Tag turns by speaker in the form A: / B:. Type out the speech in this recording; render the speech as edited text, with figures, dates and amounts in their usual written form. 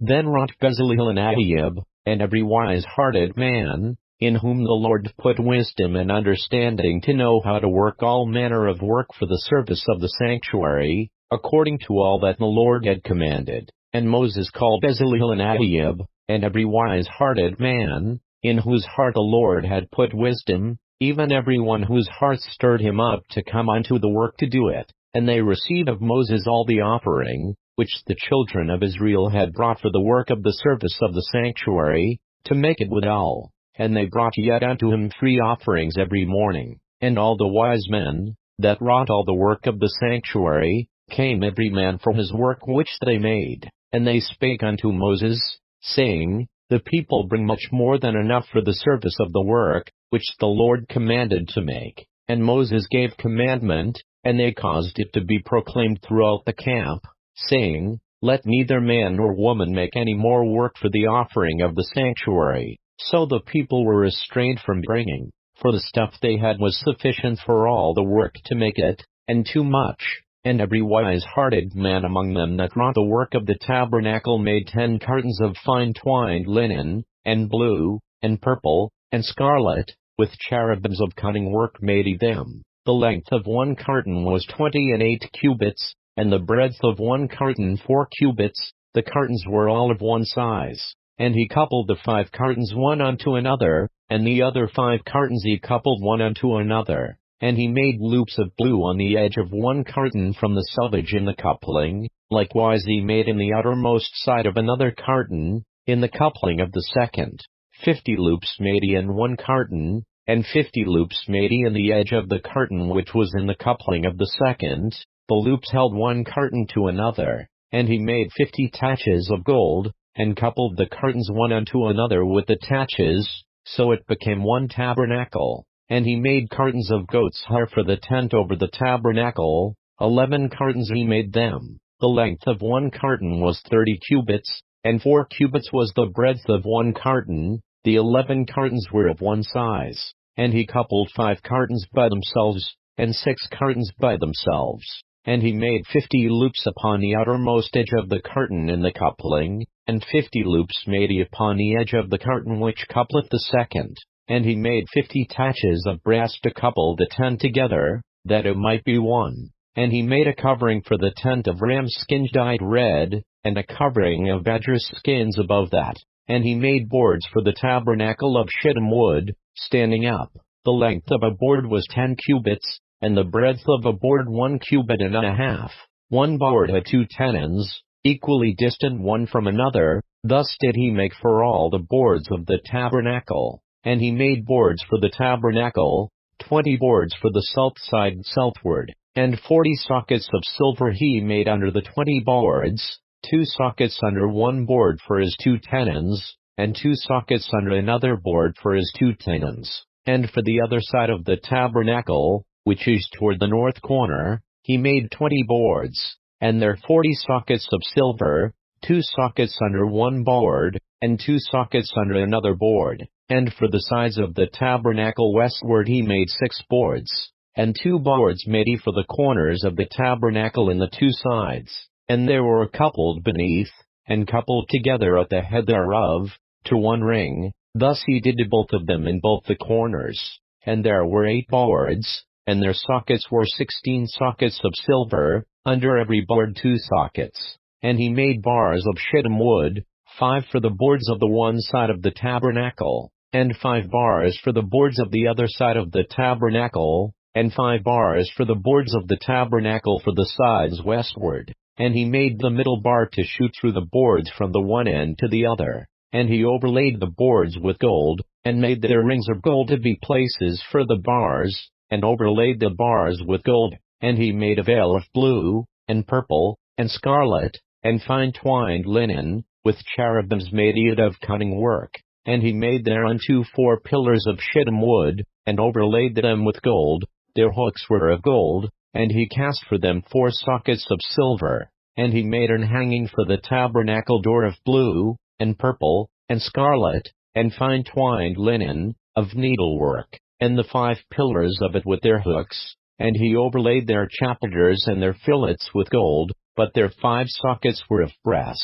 A: Then wrought Bezaleel and Aholiab, and every wise-hearted man, in whom the Lord put wisdom and understanding to know how to work all manner of work for the service of the sanctuary, according to all that the Lord had commanded. And Moses called Bezaleel and Aholiab, and every wise-hearted man, in whose heart the Lord had put wisdom, even every one whose heart stirred him up to come unto the work to do it. And they received of Moses all the offering, which the children of Israel had brought for the work of the service of the sanctuary, to make it withal. And they brought yet unto him free offerings every morning. And all the wise men, that wrought all the work of the sanctuary, came every man for his work which they made. And they spake unto Moses, saying, The people bring much more than enough for the service of the work, which the Lord commanded to make. And Moses gave commandment, and they caused it to be proclaimed throughout the camp, saying, Let neither man nor woman make any more work for the offering of the sanctuary. So the people were restrained from bringing, for the stuff they had was sufficient for all the work to make it, and too much. And every wise-hearted man among them that wrought the work of the tabernacle made 10 cartons of fine twined linen, and blue, and purple, and scarlet, with cherubims of cunning work made he them. The length of one carton was 28 cubits, and the breadth of one carton 4 cubits. The cartons were all of one size. And he coupled the 5 cartons one unto another, and the other 5 cartons he coupled one unto another. And he made loops of blue on the edge of one carton from the selvage in the coupling. Likewise he made in the outermost side of another carton, in the coupling of the second. 50 loops made he in one carton, and 50 loops made he in the edge of the carton which was in the coupling of the second. The loops held one carton to another. And he made 50 taches of gold, and coupled the cartons one unto another with the taches, so it became one tabernacle. And he made cartons of goat's hair for the tent over the tabernacle. 11 cartons he made them. The length of one carton was 30 cubits, and 4 cubits was the breadth of one carton. The 11 cartons were of one size. And he coupled 5 cartons by themselves, and 6 cartons by themselves. And he made 50 loops upon the outermost edge of the carton in the coupling, and 50 loops made he upon the edge of the carton which coupleth the second. And he made 50 taches of brass to couple the tent together, that it might be one. And he made a covering for the tent of ram's skins dyed red, and a covering of badger's skins above that. And he made boards for the tabernacle of shittim wood, standing up. The length of a board was 10 cubits, and the breadth of a board 1 cubit and a half. One board had 2 tenons, equally distant one from another. Thus did he make for all the boards of the tabernacle. And he made boards for the tabernacle, 20 boards for the south side southward, and 40 sockets of silver he made under the 20 boards, 2 sockets under one board for his 2 tenons, and 2 sockets under another board for his 2 tenons. And for the other side of the tabernacle, which is toward the north corner, he made 20 boards, and their 40 sockets of silver, 2 sockets under one board, and 2 sockets under another board. And for the sides of the tabernacle westward he made 6 boards, and 2 boards made he for the corners of the tabernacle in the 2 sides, and they were coupled beneath, and coupled together at the head thereof, to one ring. Thus he did to both of them in both the corners. And there were 8 boards, and their sockets were 16 sockets of silver, under every board 2 sockets. And he made bars of shittim wood, 5 for the boards of the one side of the tabernacle, and 5 bars for the boards of the other side of the tabernacle, and 5 bars for the boards of the tabernacle for the sides westward. And he made the middle bar to shoot through the boards from the one end to the other. And he overlaid the boards with gold, and made their rings of gold to be places for the bars, and overlaid the bars with gold. And he made a veil of blue, and purple, and scarlet, and fine twined linen, with cherubims made it of cunning work. And he made thereunto 4 pillars of shittim wood, and overlaid them with gold. Their hooks were of gold, and he cast for them 4 sockets of silver. And he made an hanging for the tabernacle door of blue, and purple, and scarlet, and fine twined linen, of needlework, and the 5 pillars of it with their hooks. And he overlaid their chapiters and their fillets with gold, but their 5 sockets were of brass.